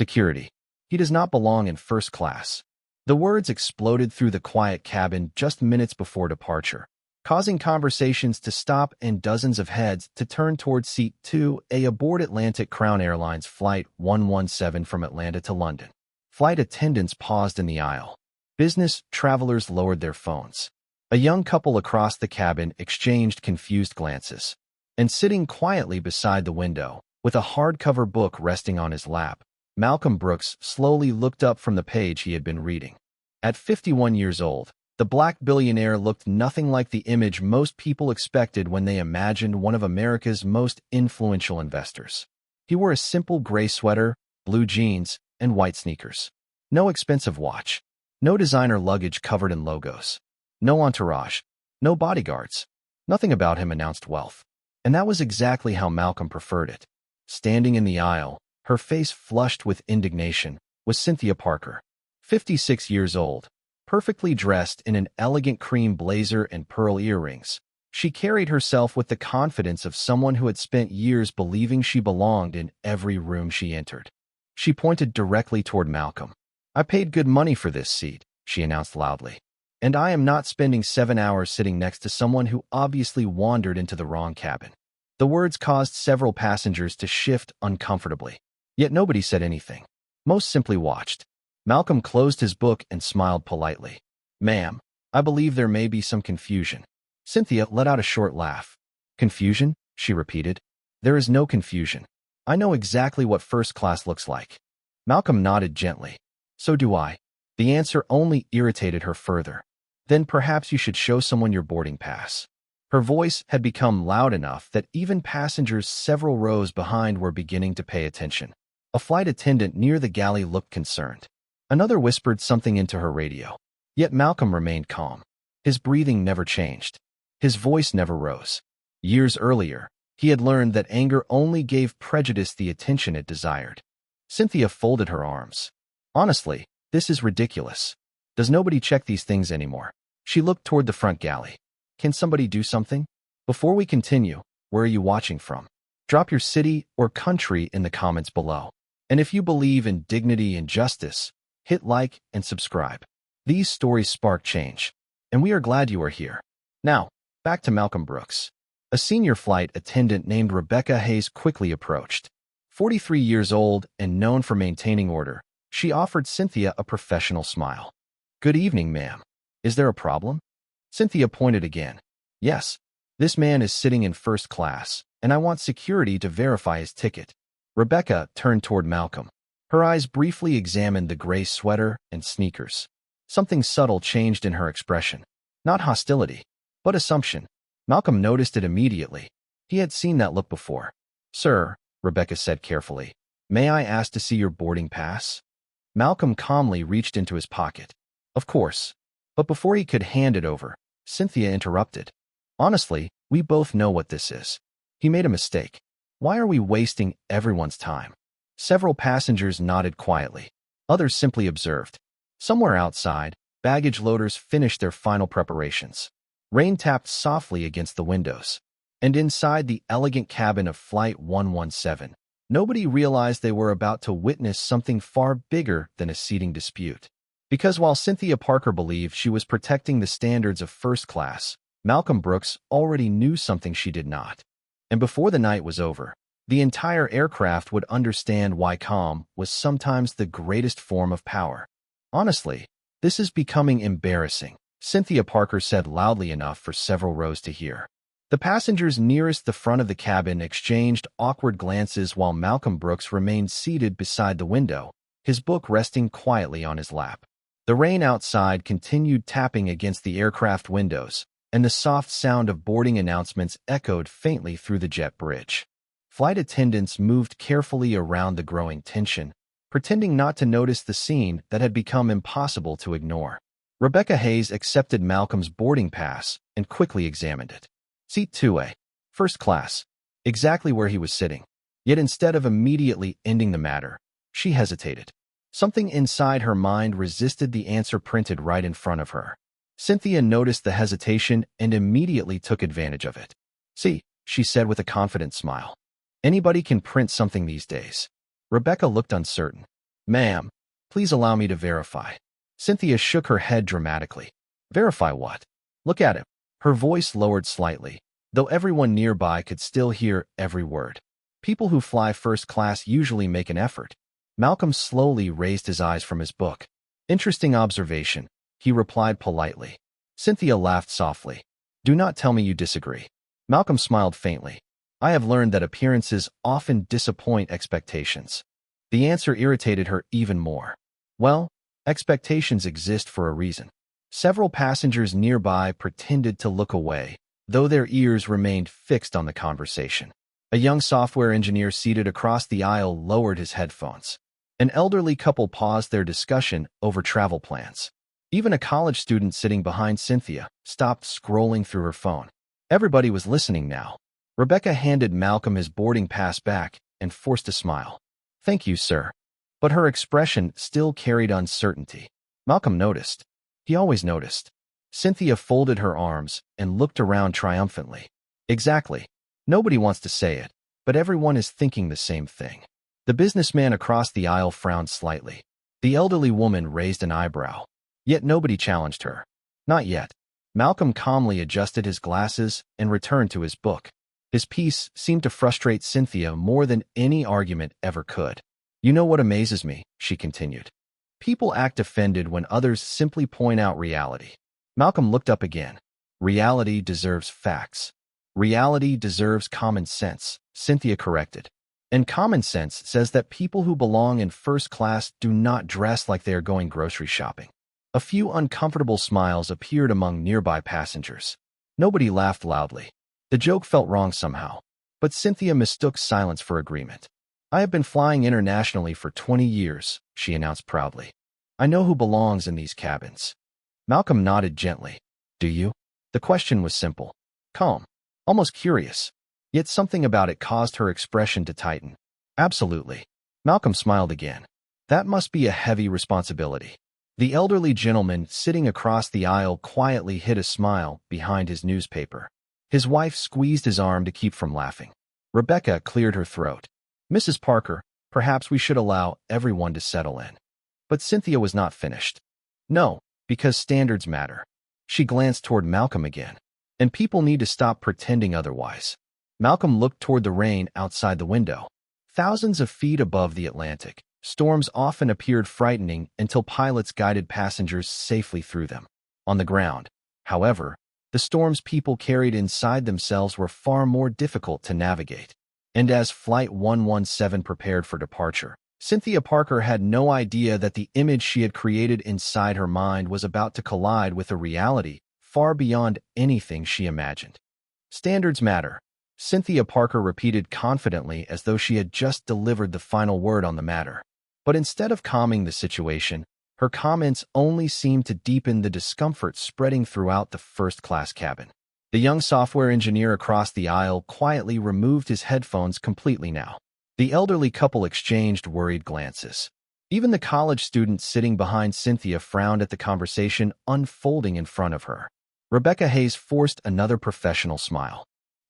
Security. He does not belong in first class. The words exploded through the quiet cabin just minutes before departure, causing conversations to stop and dozens of heads to turn toward Seat 2A aboard Atlantic Crown Airlines Flight 117 from Atlanta to London. Flight attendants paused in the aisle. Business travelers lowered their phones. A young couple across the cabin exchanged confused glances. And sitting quietly beside the window, with a hardcover book resting on his lap, Malcolm Brooks slowly looked up from the page he had been reading. At 51 years old, the black billionaire looked nothing like the image most people expected when they imagined one of America's most influential investors. He wore a simple gray sweater, blue jeans, and white sneakers. No expensive watch. No designer luggage covered in logos. No entourage. No bodyguards. Nothing about him announced wealth. And that was exactly how Malcolm preferred it. Standing in the aisle, her face flushed with indignation, was Cynthia Parker. 56 years old, perfectly dressed in an elegant cream blazer and pearl earrings. She carried herself with the confidence of someone who had spent years believing she belonged in every room she entered. She pointed directly toward Malcolm. "I paid good money for this seat," she announced loudly. "And I am not spending 7 hours sitting next to someone who obviously wandered into the wrong cabin." The words caused several passengers to shift uncomfortably. Yet nobody said anything. Most simply watched. Malcolm closed his book and smiled politely. "Ma'am, I believe there may be some confusion." Cynthia let out a short laugh. "Confusion?" she repeated. "There is no confusion. I know exactly what first class looks like." Malcolm nodded gently. "So do I." The answer only irritated her further. "Then perhaps you should show someone your boarding pass." Her voice had become loud enough that even passengers several rows behind were beginning to pay attention. A flight attendant near the galley looked concerned. Another whispered something into her radio. Yet Malcolm remained calm. His breathing never changed. His voice never rose. Years earlier, he had learned that anger only gave prejudice the attention it desired. Cynthia folded her arms. "Honestly, this is ridiculous. Does nobody check these things anymore?" She looked toward the front galley. "Can somebody do something? Before we continue, where are you watching from? Drop your city or country in the comments below. And if you believe in dignity and justice, hit like and subscribe. These stories spark change, and we are glad you are here. Now, back to Malcolm Brooks. A senior flight attendant named Rebecca Hayes quickly approached. 43 years old and known for maintaining order, she offered Cynthia a professional smile. "Good evening, ma'am. Is there a problem?" Cynthia pointed again. "Yes, this man is sitting in first class, and I want security to verify his ticket." Rebecca turned toward Malcolm. Her eyes briefly examined the gray sweater and sneakers. Something subtle changed in her expression. Not hostility, but assumption. Malcolm noticed it immediately. He had seen that look before. "Sir," Rebecca said carefully, "may I ask to see your boarding pass?" Malcolm calmly reached into his pocket. "Of course." But before he could hand it over, Cynthia interrupted. "Honestly, we both know what this is. He made a mistake. Why are we wasting everyone's time?" Several passengers nodded quietly. Others simply observed. Somewhere outside, baggage loaders finished their final preparations. Rain tapped softly against the windows. And inside the elegant cabin of Flight 117, nobody realized they were about to witness something far bigger than a seating dispute. Because while Cynthia Parker believed she was protecting the standards of first class, Malcolm Brooks already knew something she did not. And before the night was over, the entire aircraft would understand why calm was sometimes the greatest form of power. "Honestly, this is becoming embarrassing," Cynthia Parker said loudly enough for several rows to hear. The passengers nearest the front of the cabin exchanged awkward glances while Malcolm Brooks remained seated beside the window, his book resting quietly on his lap. The rain outside continued tapping against the aircraft windows, and the soft sound of boarding announcements echoed faintly through the jet bridge. Flight attendants moved carefully around the growing tension, pretending not to notice the scene that had become impossible to ignore. Rebecca Hayes accepted Malcolm's boarding pass and quickly examined it. Seat 2A, first class, exactly where he was sitting. Yet instead of immediately ending the matter, she hesitated. Something inside her mind resisted the answer printed right in front of her. Cynthia noticed the hesitation and immediately took advantage of it. "See," she said with a confident smile. "Anybody can print something these days." Rebecca looked uncertain. Ma'am, please allow me to verify. Cynthia shook her head dramatically. Verify what? Look at him. Her voice lowered slightly, though everyone nearby could still hear every word. People who fly first class usually make an effort. Malcolm slowly raised his eyes from his book. Interesting observation, he replied politely. Cynthia laughed softly. Do not tell me you disagree. Malcolm smiled faintly. I have learned that appearances often disappoint expectations. The answer irritated her even more. Well, expectations exist for a reason. Several passengers nearby pretended to look away, though their ears remained fixed on the conversation. A young software engineer seated across the aisle lowered his headphones. An elderly couple paused their discussion over travel plans. Even a college student sitting behind Cynthia stopped scrolling through her phone. Everybody was listening now. Rebecca handed Malcolm his boarding pass back and forced a smile. Thank you, sir. But her expression still carried uncertainty. Malcolm noticed. He always noticed. Cynthia folded her arms and looked around triumphantly. Exactly. Nobody wants to say it, but everyone is thinking the same thing. The businessman across the aisle frowned slightly. The elderly woman raised an eyebrow. Yet nobody challenged her. Not yet. Malcolm calmly adjusted his glasses and returned to his book. His piece seemed to frustrate Cynthia more than any argument ever could. You know what amazes me, she continued. People act offended when others simply point out reality. Malcolm looked up again. Reality deserves facts. Reality deserves common sense, Cynthia corrected. And common sense says that people who belong in first class do not dress like they are going grocery shopping. A few uncomfortable smiles appeared among nearby passengers. Nobody laughed loudly. The joke felt wrong somehow, but Cynthia mistook silence for agreement. I have been flying internationally for 20 years, she announced proudly. I know who belongs in these cabins. Malcolm nodded gently. Do you? The question was simple, calm, almost curious. Yet something about it caused her expression to tighten. Absolutely. Malcolm smiled again. That must be a heavy responsibility. The elderly gentleman sitting across the aisle quietly hid a smile behind his newspaper. His wife squeezed his arm to keep from laughing. Rebecca cleared her throat. Mrs. Parker, perhaps we should allow everyone to settle in. But Cynthia was not finished. No, because standards matter. She glanced toward Malcolm again. And people need to stop pretending otherwise. Malcolm looked toward the rain outside the window. Thousands of feet above the Atlantic, storms often appeared frightening until pilots guided passengers safely through them. On the ground, however, the storms people carried inside themselves were far more difficult to navigate. And as Flight 117 prepared for departure, Cynthia Parker had no idea that the image she had created inside her mind was about to collide with a reality far beyond anything she imagined. Standards matter, Cynthia Parker repeated confidently as though she had just delivered the final word on the matter. But instead of calming the situation, her comments only seemed to deepen the discomfort spreading throughout the first-class cabin. The young software engineer across the aisle quietly removed his headphones completely now. The elderly couple exchanged worried glances. Even the college student sitting behind Cynthia frowned at the conversation unfolding in front of her. Rebecca Hayes forced another professional smile.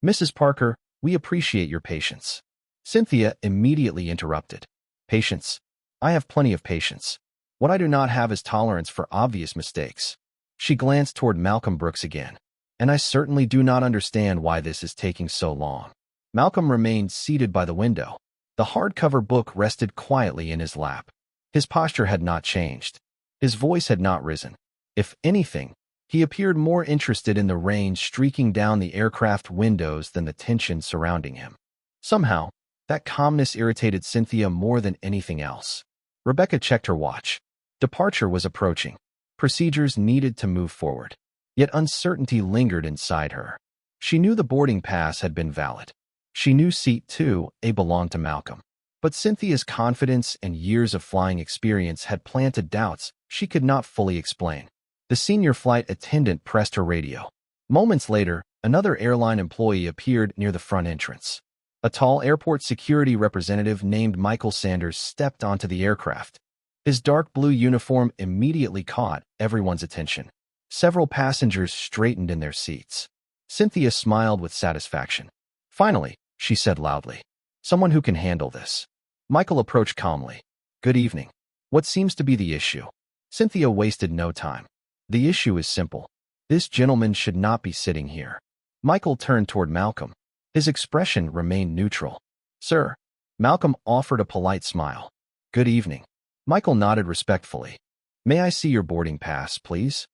Mrs. Parker, we appreciate your patience. Cynthia immediately interrupted. Patience? I have plenty of patience. What I do not have is tolerance for obvious mistakes. She glanced toward Malcolm Brooks again. And I certainly do not understand why this is taking so long. Malcolm remained seated by the window. The hardcover book rested quietly in his lap. His posture had not changed. His voice had not risen. If anything, he appeared more interested in the rain streaking down the aircraft windows than the tension surrounding him. Somehow, that calmness irritated Cynthia more than anything else. Rebecca checked her watch. Departure was approaching. Procedures needed to move forward. Yet uncertainty lingered inside her. She knew the boarding pass had been valid. She knew Seat 2A belonged to Malcolm. But Cynthia's confidence and years of flying experience had planted doubts she could not fully explain. The senior flight attendant pressed her radio. Moments later, another airline employee appeared near the front entrance. A tall airport security representative named Michael Sanders stepped onto the aircraft. His dark blue uniform immediately caught everyone's attention. Several passengers straightened in their seats. Cynthia smiled with satisfaction. Finally, she said loudly, someone who can handle this. Michael approached calmly. Good evening. What seems to be the issue? Cynthia wasted no time. The issue is simple. This gentleman should not be sitting here. Michael turned toward Malcolm. His expression remained neutral. Sir. Malcolm offered a polite smile. Good evening. Michael nodded respectfully. May I see your boarding pass, please?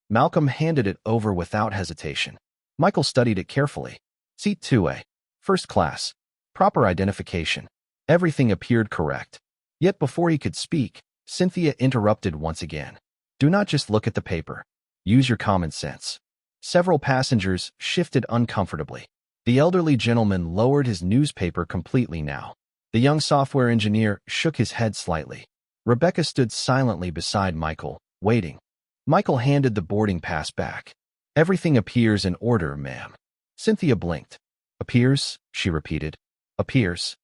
Malcolm handed it over without hesitation. Michael studied it carefully. Seat 2A. First class. Proper identification. Everything appeared correct. Yet before he could speak, Cynthia interrupted once again. Do not just look at the paper. Use your common sense. Several passengers shifted uncomfortably. The elderly gentleman lowered his newspaper completely now. The young software engineer shook his head slightly. Rebecca stood silently beside Michael, waiting. Michael handed the boarding pass back. Everything appears in order, ma'am. Cynthia blinked. Appears, she repeated. Appears.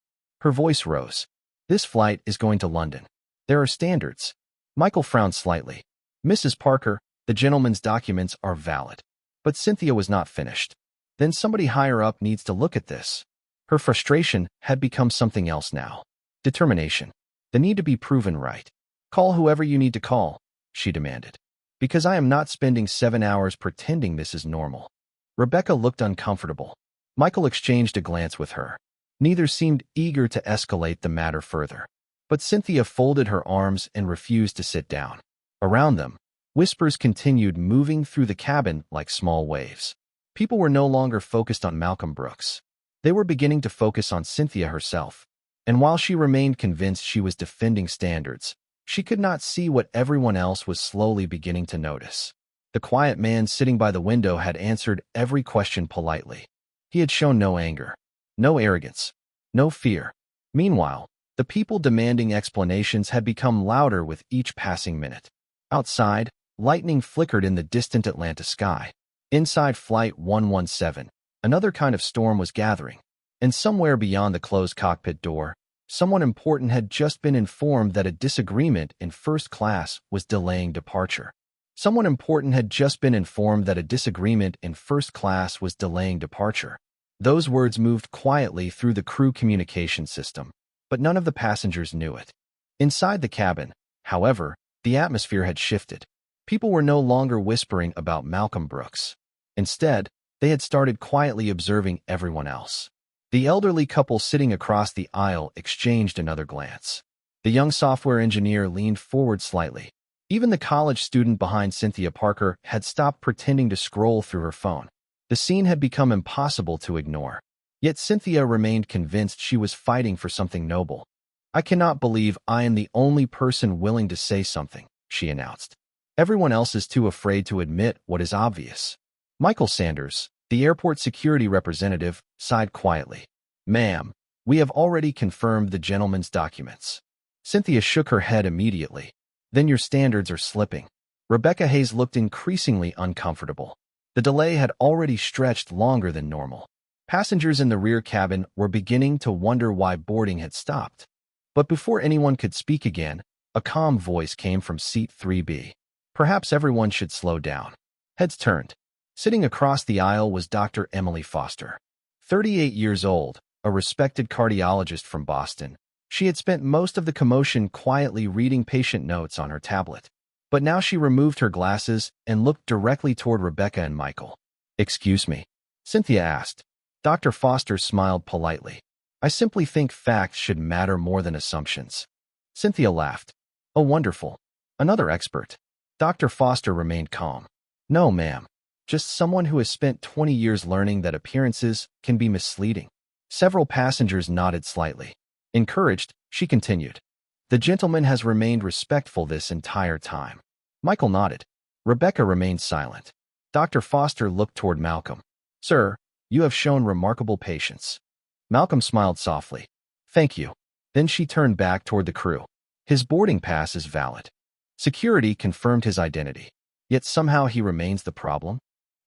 Her voice rose. This flight is going to London. There are standards. Michael frowned slightly. Mrs. Parker, the gentleman's documents are valid. But Cynthia was not finished. Then somebody higher up needs to look at this. Her frustration had become something else now. Determination. The need to be proven right. Call whoever you need to call, she demanded. Because I am not spending 7 hours pretending this is normal. Rebecca looked uncomfortable. Michael exchanged a glance with her. Neither seemed eager to escalate the matter further. But Cynthia folded her arms and refused to sit down. Around them, whispers continued moving through the cabin like small waves. People were no longer focused on Malcolm Brooks. They were beginning to focus on Cynthia herself. And while she remained convinced she was defending standards, she could not see what everyone else was slowly beginning to notice. The quiet man sitting by the window had answered every question politely. He had shown no anger, no arrogance, no fear. Meanwhile, the people demanding explanations had become louder with each passing minute. Outside, lightning flickered in the distant Atlanta sky. Inside Flight 117, another kind of storm was gathering. And somewhere beyond the closed cockpit door, someone important had just been informed that a disagreement in first class was delaying departure. Someone important had just been informed that a disagreement in first class was delaying departure. Those words moved quietly through the crew communication system, but none of the passengers knew it. Inside the cabin, however, the atmosphere had shifted. People were no longer whispering about Malcolm Brooks. Instead, they had started quietly observing everyone else. The elderly couple sitting across the aisle exchanged another glance. The young software engineer leaned forward slightly. Even the college student behind Cynthia Parker had stopped pretending to scroll through her phone. The scene had become impossible to ignore. Yet Cynthia remained convinced she was fighting for something noble. I cannot believe I am the only person willing to say something, she announced. Everyone else is too afraid to admit what is obvious. Michael Sanders, the airport security representative, sighed quietly. Ma'am, we have already confirmed the gentleman's documents. Cynthia shook her head immediately. Then your standards are slipping. Rebecca Hayes looked increasingly uncomfortable. The delay had already stretched longer than normal. Passengers in the rear cabin were beginning to wonder why boarding had stopped. But before anyone could speak again, a calm voice came from seat 3B. Perhaps everyone should slow down. Heads turned. Sitting across the aisle was Dr. Emily Foster. 38 years old, a respected cardiologist from Boston, she had spent most of the commotion quietly reading patient notes on her tablet. But now she removed her glasses and looked directly toward Rebecca and Michael. Excuse me, Cynthia asked. Dr. Foster smiled politely. I simply think facts should matter more than assumptions. Cynthia laughed. Oh, wonderful. Another expert. Dr. Foster remained calm. No, ma'am. Just someone who has spent 20 years learning that appearances can be misleading. Several passengers nodded slightly. Encouraged, she continued. The gentleman has remained respectful this entire time. Michael nodded. Rebecca remained silent. Dr. Foster looked toward Malcolm. Sir, you have shown remarkable patience. Malcolm smiled softly. Thank you. Then she turned back toward the crew. His boarding pass is valid. Security confirmed his identity. Yet somehow he remains the problem.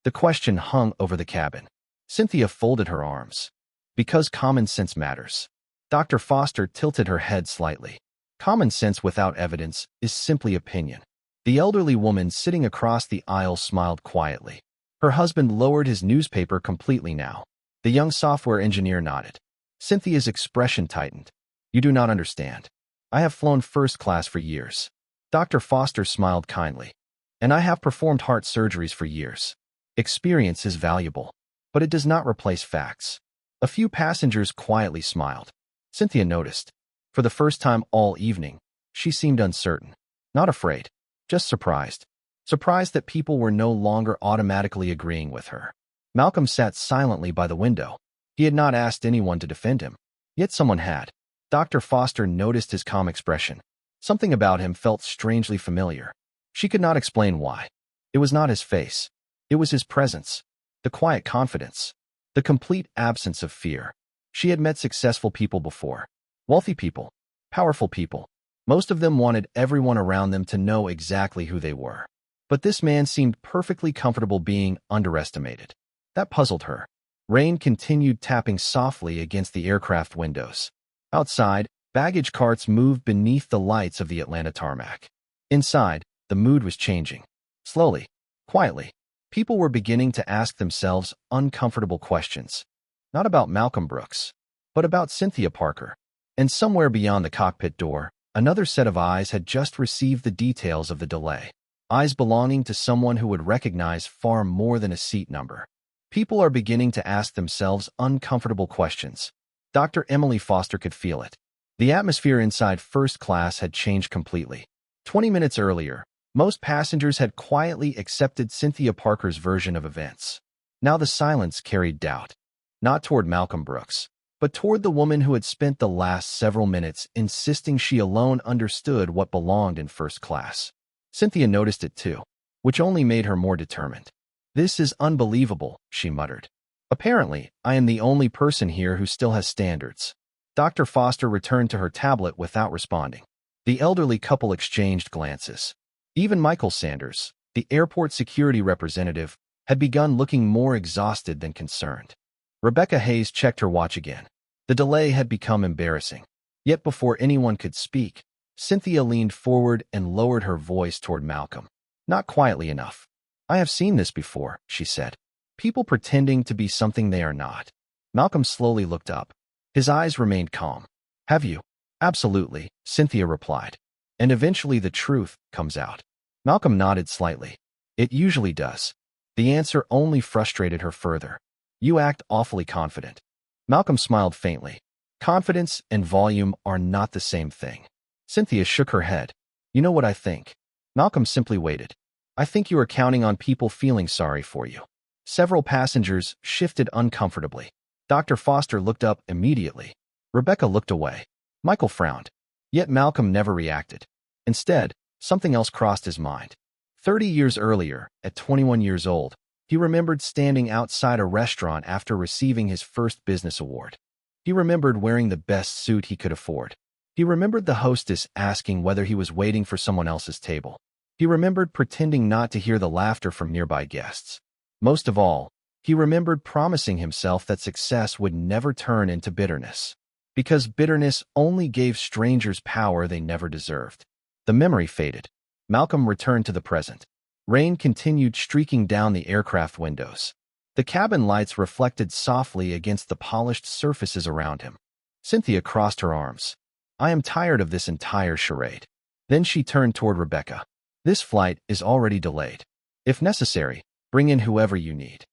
The question hung over the cabin. Cynthia folded her arms. Because common sense matters. Dr. Foster tilted her head slightly. Common sense without evidence is simply opinion. The elderly woman sitting across the aisle smiled quietly. Her husband lowered his newspaper completely now. The young software engineer nodded. Cynthia's expression tightened. You do not understand. I have flown first class for years. Dr. Foster smiled kindly. And I have performed heart surgeries for years. Experience is valuable, but it does not replace facts. A few passengers quietly smiled. Cynthia noticed. For the first time all evening, she seemed uncertain. Not afraid, just surprised. Surprised that people were no longer automatically agreeing with her. Malcolm sat silently by the window. He had not asked anyone to defend him. Yet someone had. Dr. Foster noticed his calm expression. Something about him felt strangely familiar. She could not explain why. It was not his face. It was his presence. The quiet confidence. The complete absence of fear. She had met successful people before. Wealthy people. Powerful people. Most of them wanted everyone around them to know exactly who they were. But this man seemed perfectly comfortable being underestimated. That puzzled her. Rain continued tapping softly against the aircraft windows. Outside, baggage carts moved beneath the lights of the Atlanta tarmac. Inside, the mood was changing. Slowly, quietly, people were beginning to ask themselves uncomfortable questions. Not about Malcolm Brooks, but about Cynthia Parker. And somewhere beyond the cockpit door, another set of eyes had just received the details of the delay. Eyes belonging to someone who would recognize far more than a seat number. People are beginning to ask themselves uncomfortable questions. Dr. Emily Foster could feel it. The atmosphere inside first class had changed completely. 20 minutes earlier, most passengers had quietly accepted Cynthia Parker's version of events. Now the silence carried doubt. Not toward Malcolm Brooks, but toward the woman who had spent the last several minutes insisting she alone understood what belonged in first class. Cynthia noticed it too, which only made her more determined. "This is unbelievable," she muttered. "Apparently, I am the only person here who still has standards." Dr. Foster returned to her tablet without responding. The elderly couple exchanged glances. Even Michael Sanders, the airport security representative, had begun looking more exhausted than concerned. Rebecca Hayes checked her watch again. The delay had become embarrassing. Yet before anyone could speak, Cynthia leaned forward and lowered her voice toward Malcolm. Not quietly enough. "I have seen this before," she said. "People pretending to be something they are not." Malcolm slowly looked up. His eyes remained calm. "Have you?" "Absolutely," Cynthia replied. "And eventually the truth comes out." Malcolm nodded slightly. "It usually does." The answer only frustrated her further. "You act awfully confident." Malcolm smiled faintly. "Confidence and volume are not the same thing." Cynthia shook her head. "You know what I think?" Malcolm simply waited. "I think you are counting on people feeling sorry for you." Several passengers shifted uncomfortably. Dr. Foster looked up immediately. Rebecca looked away. Michael frowned. Yet Malcolm never reacted. Instead, something else crossed his mind. 30 years earlier, at 21 years old, he remembered standing outside a restaurant after receiving his first business award. He remembered wearing the best suit he could afford. He remembered the hostess asking whether he was waiting for someone else's table. He remembered pretending not to hear the laughter from nearby guests. Most of all, he remembered promising himself that success would never turn into bitterness. Because bitterness only gave strangers power they never deserved. The memory faded. Malcolm returned to the present. Rain continued streaking down the aircraft windows. The cabin lights reflected softly against the polished surfaces around him. Cynthia crossed her arms. "I am tired of this entire charade." Then she turned toward Rebecca. "This flight is already delayed. If necessary, bring in whoever you need."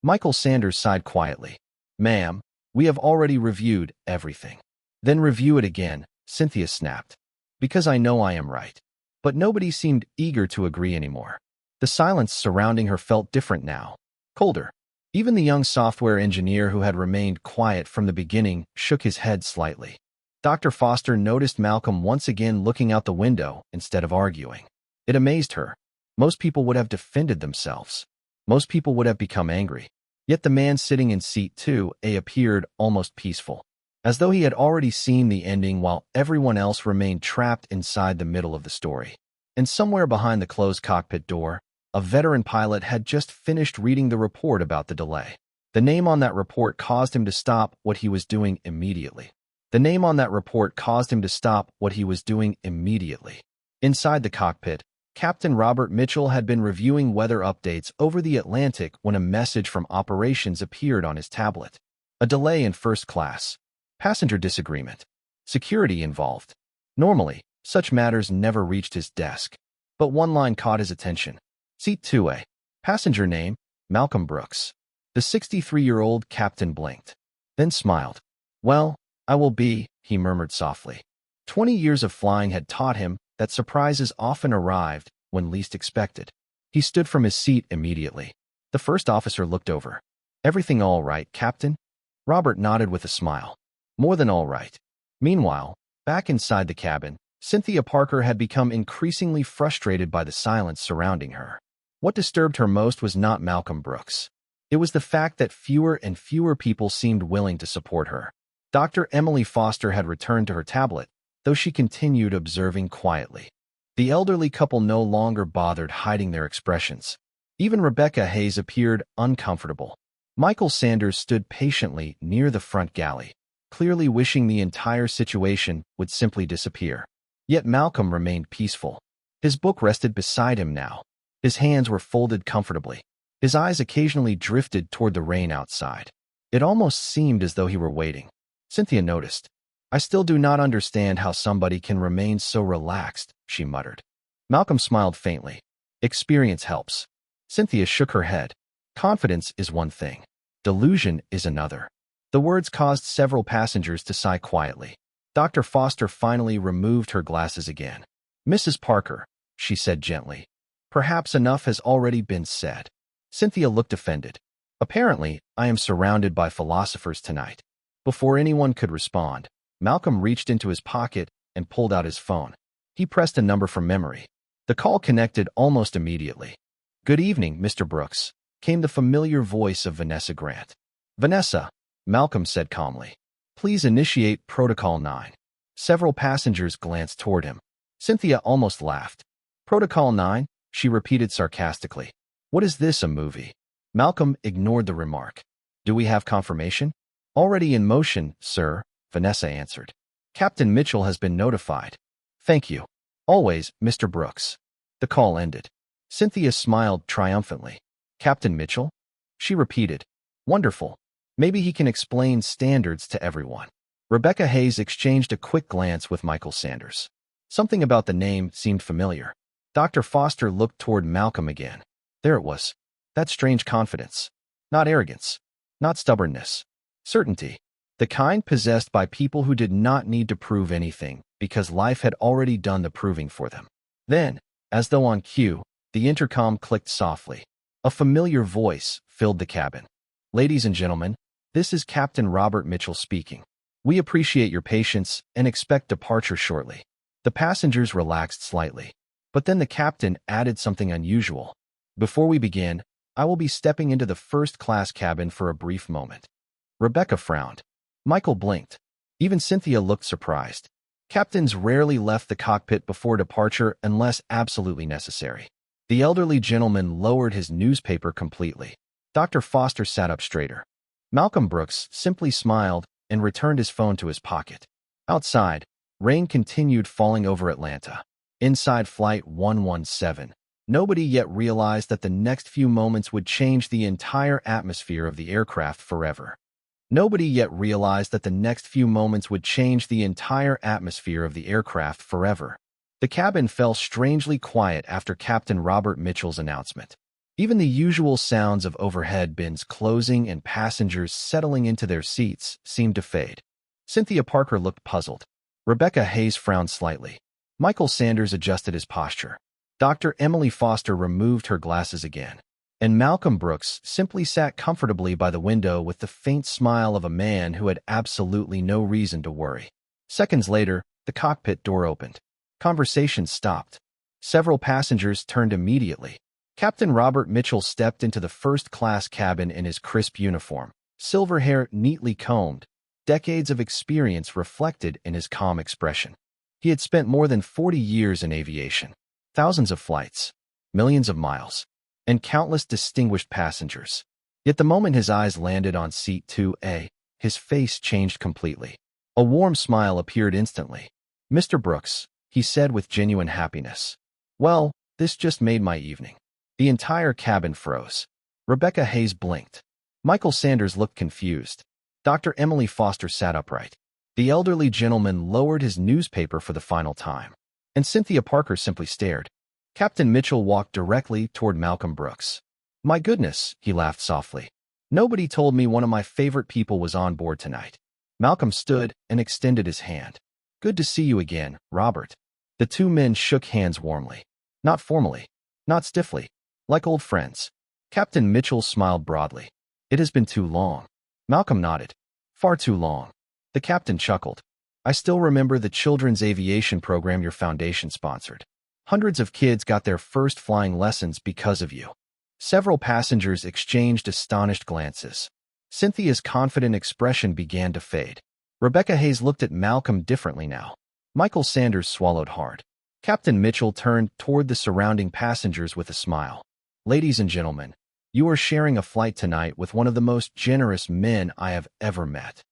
Michael Sanders sighed quietly. "Ma'am, we have already reviewed everything." "Then review it again," Cynthia snapped. "Because I know I am right." But nobody seemed eager to agree anymore. The silence surrounding her felt different now. Colder. Even the young software engineer who had remained quiet from the beginning shook his head slightly. Dr. Foster noticed Malcolm once again looking out the window instead of arguing. It amazed her. Most people would have defended themselves. Most people would have become angry. Yet the man sitting in seat 2A appeared almost peaceful, as though he had already seen the ending while everyone else remained trapped inside the middle of the story. And somewhere behind the closed cockpit door, a veteran pilot had just finished reading the report about the delay. The name on that report caused him to stop what he was doing immediately. The name on that report caused him to stop what he was doing immediately. Inside the cockpit, Captain Robert Mitchell had been reviewing weather updates over the Atlantic when a message from operations appeared on his tablet. A delay in first class. Passenger disagreement. Security involved. Normally, such matters never reached his desk. But one line caught his attention. Seat 2A. Passenger name, Malcolm Brooks. The 63-year-old captain blinked, then smiled. Well, I will be, he murmured softly. 20 years of flying had taught him that surprises often arrived when least expected. He stood from his seat immediately. The first officer looked over. Everything all right, Captain? Robert nodded with a smile. More than all right. Meanwhile, back inside the cabin, Cynthia Parker had become increasingly frustrated by the silence surrounding her. What disturbed her most was not Malcolm Brooks. It was the fact that fewer and fewer people seemed willing to support her. Dr. Emily Foster had returned to her tablet, though she continued observing quietly. The elderly couple no longer bothered hiding their expressions. Even Rebecca Hayes appeared uncomfortable. Michael Sanders stood patiently near the front galley, clearly wishing the entire situation would simply disappear. Yet Malcolm remained peaceful. His book rested beside him now. His hands were folded comfortably. His eyes occasionally drifted toward the rain outside. It almost seemed as though he were waiting. Cynthia noticed. I still do not understand how somebody can remain so relaxed, she muttered. Malcolm smiled faintly. Experience helps. Cynthia shook her head. Confidence is one thing. Delusion is another. The words caused several passengers to sigh quietly. Dr. Foster finally removed her glasses again. Mrs. Parker, she said gently. Perhaps enough has already been said. Cynthia looked offended. Apparently, I am surrounded by philosophers tonight. Before anyone could respond, Malcolm reached into his pocket and pulled out his phone. He pressed a number from memory. The call connected almost immediately. Good evening, Mr. Brooks, came the familiar voice of Vanessa Grant. Vanessa, Malcolm said calmly. Please initiate Protocol 9. Several passengers glanced toward him. Cynthia almost laughed. Protocol 9? She repeated sarcastically. What is this, a movie? Malcolm ignored the remark. Do we have confirmation? Already in motion, sir, Vanessa answered. Captain Mitchell has been notified. Thank you. Always, Mr. Brooks. The call ended. Cynthia smiled triumphantly. Captain Mitchell? She repeated. Wonderful. Maybe he can explain standards to everyone. Rebecca Hayes exchanged a quick glance with Michael Sanders. Something about the name seemed familiar. Dr. Foster looked toward Malcolm again. There it was. That strange confidence. Not arrogance. Not stubbornness. Certainty. The kind possessed by people who did not need to prove anything because life had already done the proving for them. Then, as though on cue, the intercom clicked softly. A familiar voice filled the cabin. Ladies and gentlemen, this is Captain Robert Mitchell speaking. We appreciate your patience and expect departure shortly. The passengers relaxed slightly. But then the captain added something unusual. Before we begin, I will be stepping into the first-class cabin for a brief moment. Rebecca frowned. Michael blinked. Even Cynthia looked surprised. Captains rarely left the cockpit before departure unless absolutely necessary. The elderly gentleman lowered his newspaper completely. Dr. Foster sat up straighter. Malcolm Brooks simply smiled and returned his phone to his pocket. Outside, rain continued falling over Atlanta. Inside Flight 117, nobody yet realized that the next few moments would change the entire atmosphere of the aircraft forever. Nobody yet realized that the next few moments would change the entire atmosphere of the aircraft forever. The cabin fell strangely quiet after Captain Robert Mitchell's announcement. Even the usual sounds of overhead bins closing and passengers settling into their seats seemed to fade. Cynthia Parker looked puzzled. Rebecca Hayes frowned slightly. Michael Sanders adjusted his posture. Dr. Emily Foster removed her glasses again. And Malcolm Brooks simply sat comfortably by the window with the faint smile of a man who had absolutely no reason to worry. Seconds later, the cockpit door opened. Conversation stopped. Several passengers turned immediately. Captain Robert Mitchell stepped into the first-class cabin in his crisp uniform, silver hair neatly combed, decades of experience reflected in his calm expression. He had spent more than 40 years in aviation, thousands of flights, millions of miles, and countless distinguished passengers. Yet the moment his eyes landed on Seat 2A, his face changed completely. A warm smile appeared instantly. Mr. Brooks, he said with genuine happiness. Well, this just made my evening. The entire cabin froze. Rebecca Hayes blinked. Michael Sanders looked confused. Dr. Emily Foster sat upright. The elderly gentleman lowered his newspaper for the final time, and Cynthia Parker simply stared. Captain Mitchell walked directly toward Malcolm Brooks. "My goodness," he laughed softly. "Nobody told me one of my favorite people was on board tonight." Malcolm stood and extended his hand. "Good to see you again, Robert." The two men shook hands warmly. Not formally, not stiffly, like old friends. Captain Mitchell smiled broadly. "It has been too long." Malcolm nodded. "Far too long." The captain chuckled. "I still remember the children's aviation program your foundation sponsored. Hundreds of kids got their first flying lessons because of you." Several passengers exchanged astonished glances. Cynthia's confident expression began to fade. Rebecca Hayes looked at Malcolm differently now. Michael Sanders swallowed hard. Captain Mitchell turned toward the surrounding passengers with a smile. "Ladies and gentlemen, you are sharing a flight tonight with one of the most generous men I have ever met."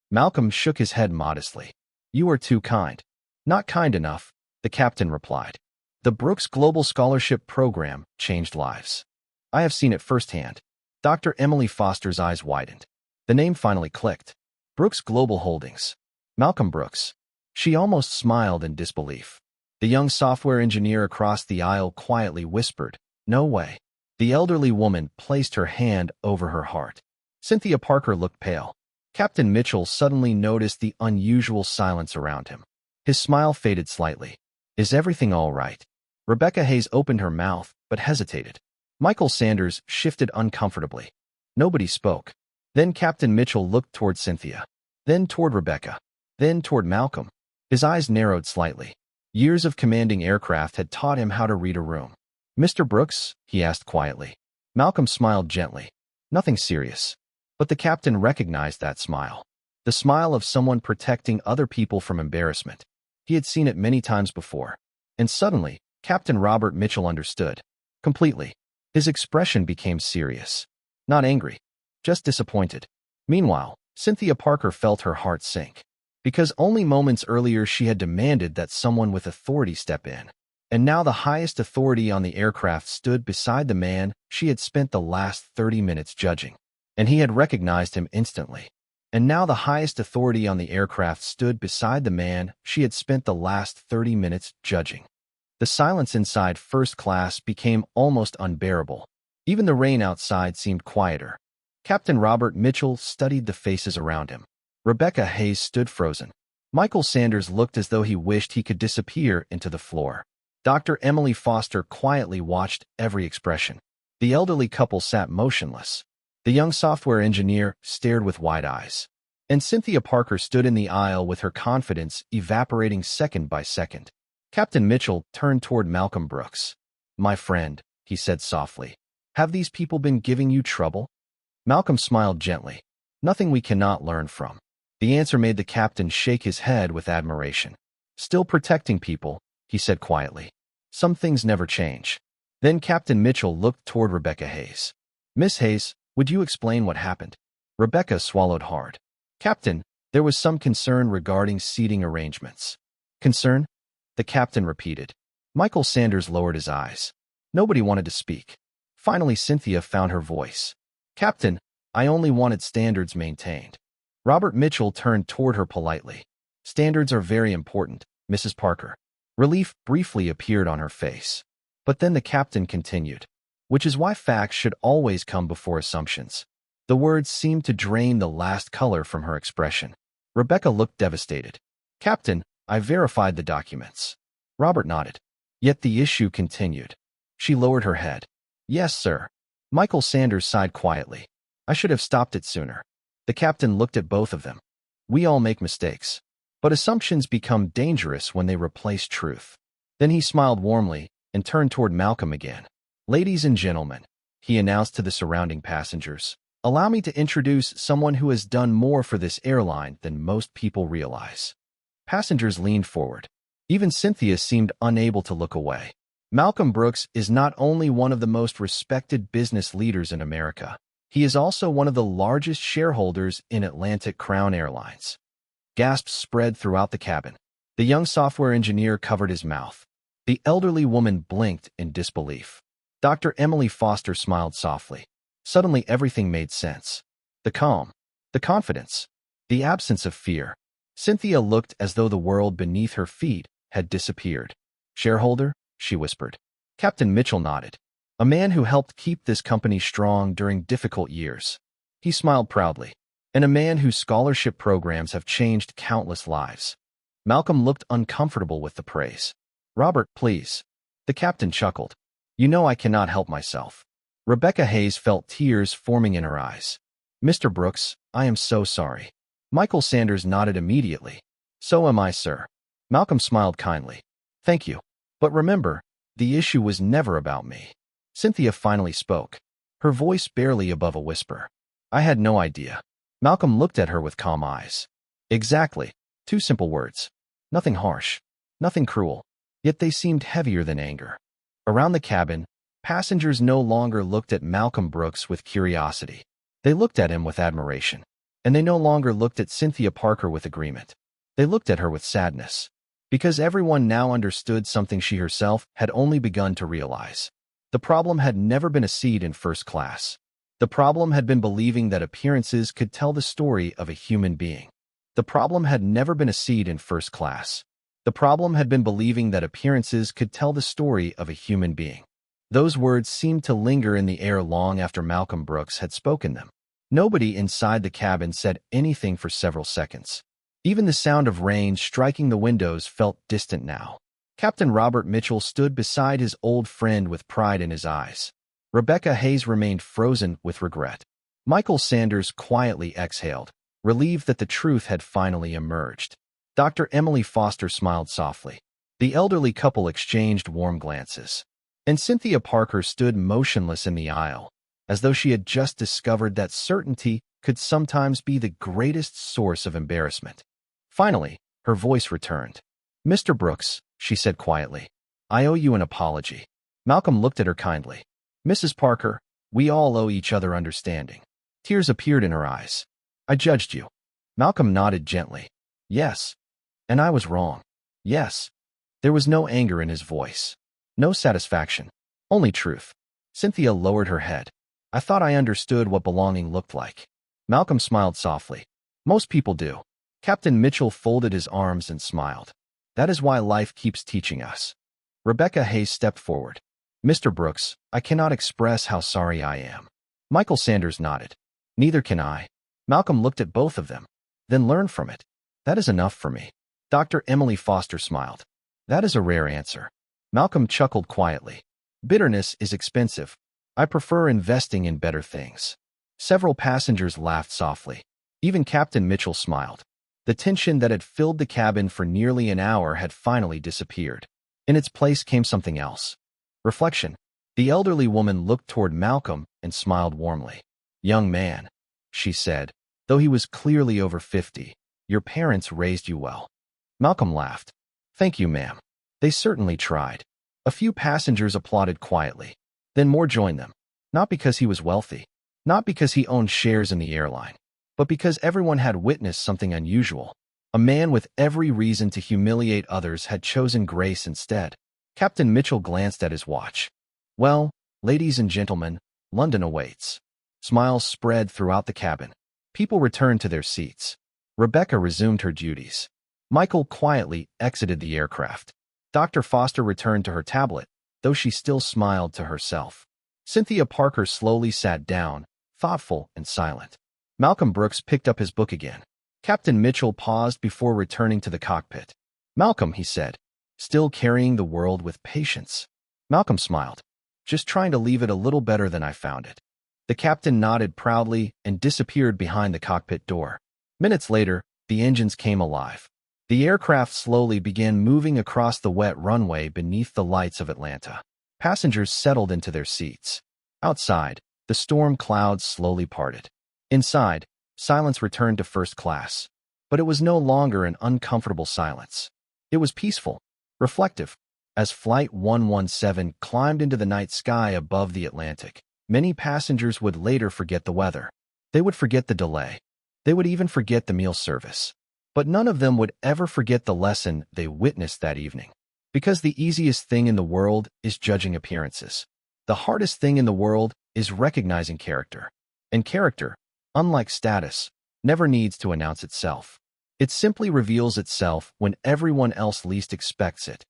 Malcolm shook his head modestly. "You are too kind." "Not kind enough," the captain replied. "The Brooks Global Scholarship Program changed lives. I have seen it firsthand." Dr. Emily Foster's eyes widened. The name finally clicked. Brooks Global Holdings. Malcolm Brooks. She almost smiled in disbelief. The young software engineer across the aisle quietly whispered, "No way." The elderly woman placed her hand over her heart. Cynthia Parker looked pale. Captain Mitchell suddenly noticed the unusual silence around him. His smile faded slightly. "Is everything all right?" Rebecca Hayes opened her mouth, but hesitated. Michael Sanders shifted uncomfortably. Nobody spoke. Then Captain Mitchell looked toward Cynthia. Then toward Rebecca. Then toward Malcolm. His eyes narrowed slightly. Years of commanding aircraft had taught him how to read a room. "Mr. Brooks?" he asked quietly. Malcolm smiled gently. "Nothing serious." But the captain recognized that smile. The smile of someone protecting other people from embarrassment. He had seen it many times before. And suddenly, Captain Robert Mitchell understood. Completely. His expression became serious. Not angry. Just disappointed. Meanwhile, Cynthia Parker felt her heart sink. Because only moments earlier she had demanded that someone with authority step in. And now the highest authority on the aircraft stood beside the man she had spent the last 30 minutes judging. And he had recognized him instantly. And now the highest authority on the aircraft stood beside the man she had spent the last 30 minutes judging. The silence inside first class became almost unbearable. Even the rain outside seemed quieter. Captain Robert Mitchell studied the faces around him. Rebecca Hayes stood frozen. Michael Sanders looked as though he wished he could disappear into the floor. Dr. Emily Foster quietly watched every expression. The elderly couple sat motionless. The young software engineer stared with wide eyes. And Cynthia Parker stood in the aisle with her confidence evaporating second by second. Captain Mitchell turned toward Malcolm Brooks. "My friend," he said softly, "have these people been giving you trouble?" Malcolm smiled gently. "Nothing we cannot learn from." The answer made the captain shake his head with admiration. "Still protecting people," he said quietly. "Some things never change." Then Captain Mitchell looked toward Rebecca Hayes. "Miss Hayes, would you explain what happened?" Rebecca swallowed hard. "Captain, there was some concern regarding seating arrangements." "Concern?" the captain repeated. Michael Sanders lowered his eyes. Nobody wanted to speak. Finally, Cynthia found her voice. "Captain, I only wanted standards maintained." Robert Mitchell turned toward her politely. "Standards are very important, Mrs. Parker." Relief briefly appeared on her face. But then the captain continued, "Which is why facts should always come before assumptions." The words seemed to drain the last color from her expression. Rebecca looked devastated. "Captain, I verified the documents." Robert nodded. Yet the issue continued. She lowered her head. "Yes, sir." Michael Sanders sighed quietly. "I should have stopped it sooner." The captain looked at both of them. "We all make mistakes. But assumptions become dangerous when they replace truth." Then he smiled warmly and turned toward Malcolm again. "Ladies and gentlemen," he announced to the surrounding passengers, "allow me to introduce someone who has done more for this airline than most people realize." Passengers leaned forward. Even Cynthia seemed unable to look away. Malcolm Brooks is not only one of the most respected business leaders in America, he is also one of the largest shareholders in Atlantic Crown Airlines. Gasps spread throughout the cabin. The young software engineer covered his mouth. The elderly woman blinked in disbelief. Dr. Emily Foster smiled softly. Suddenly everything made sense. The calm, the confidence, the absence of fear. Cynthia looked as though the world beneath her feet had disappeared. Shareholder? She whispered. Captain Mitchell nodded. A man who helped keep this company strong during difficult years. He smiled proudly. And a man whose scholarship programs have changed countless lives. Malcolm looked uncomfortable with the praise. Robert, please. The captain chuckled. You know I cannot help myself. Rebecca Hayes felt tears forming in her eyes. Mr. Brooks, I am so sorry. Michael Sanders nodded immediately. So am I, sir. Malcolm smiled kindly. Thank you. But remember, the issue was never about me. Cynthia finally spoke, her voice barely above a whisper. I had no idea. Malcolm looked at her with calm eyes. Exactly. 2 simple words. Nothing harsh. Nothing cruel. Yet they seemed heavier than anger. Around the cabin, passengers no longer looked at Malcolm Brooks with curiosity. They looked at him with admiration. And they no longer looked at Cynthia Parker with agreement. They looked at her with sadness. Because everyone now understood something she herself had only begun to realize. The problem had never been a seat in first class. The problem had been believing that appearances could tell the story of a human being. The problem had never been a seat in first class. The problem had been believing that appearances could tell the story of a human being. Those words seemed to linger in the air long after Malcolm Brooks had spoken them. Nobody inside the cabin said anything for several seconds. Even the sound of rain striking the windows felt distant now. Captain Robert Mitchell stood beside his old friend with pride in his eyes. Rebecca Hayes remained frozen with regret. Michael Sanders quietly exhaled, relieved that the truth had finally emerged. Dr. Emily Foster smiled softly. The elderly couple exchanged warm glances. And Cynthia Parker stood motionless in the aisle, as though she had just discovered that certainty could sometimes be the greatest source of embarrassment. Finally, her voice returned. Mr. Brooks, she said quietly, I owe you an apology. Malcolm looked at her kindly. Mrs. Parker, we all owe each other understanding. Tears appeared in her eyes. I judged you. Malcolm nodded gently. Yes. And I was wrong. Yes. There was no anger in his voice. No satisfaction. Only truth. Cynthia lowered her head. I thought I understood what belonging looked like. Malcolm smiled softly. Most people do. Captain Mitchell folded his arms and smiled. That is why life keeps teaching us. Rebecca Hayes stepped forward. Mr. Brooks, I cannot express how sorry I am. Michael Sanders nodded. Neither can I. Malcolm looked at both of them. Then learn from it. That is enough for me. Dr. Emily Foster smiled. That is a rare answer. Malcolm chuckled quietly. Bitterness is expensive. I prefer investing in better things. Several passengers laughed softly. Even Captain Mitchell smiled. The tension that had filled the cabin for nearly an hour had finally disappeared. In its place came something else. Reflection. The elderly woman looked toward Malcolm and smiled warmly. Young man, she said, though he was clearly over 50, your parents raised you well. Malcolm laughed. Thank you, ma'am. They certainly tried. A few passengers applauded quietly. Then more joined them. Not because he was wealthy. Not because he owned shares in the airline. But because everyone had witnessed something unusual. A man with every reason to humiliate others had chosen grace instead. Captain Mitchell glanced at his watch. Well, ladies and gentlemen, London awaits. Smiles spread throughout the cabin. People returned to their seats. Rebecca resumed her duties. Michael quietly exited the aircraft. Dr. Foster returned to her tablet, though she still smiled to herself. Cynthia Parker slowly sat down, thoughtful and silent. Malcolm Brooks picked up his book again. Captain Mitchell paused before returning to the cockpit. Malcolm, he said, still carrying the world with patience. Malcolm smiled. Just trying to leave it a little better than I found it. The captain nodded proudly and disappeared behind the cockpit door. Minutes later, the engines came alive. The aircraft slowly began moving across the wet runway beneath the lights of Atlanta. Passengers settled into their seats. Outside, the storm clouds slowly parted. Inside, silence returned to first class. But it was no longer an uncomfortable silence. It was peaceful, reflective. As Flight 117 climbed into the night sky above the Atlantic, many passengers would later forget the weather. They would forget the delay. They would even forget the meal service. But none of them would ever forget the lesson they witnessed that evening. Because the easiest thing in the world is judging appearances. The hardest thing in the world is recognizing character. And character, unlike status, never needs to announce itself. It simply reveals itself when everyone else least expects it.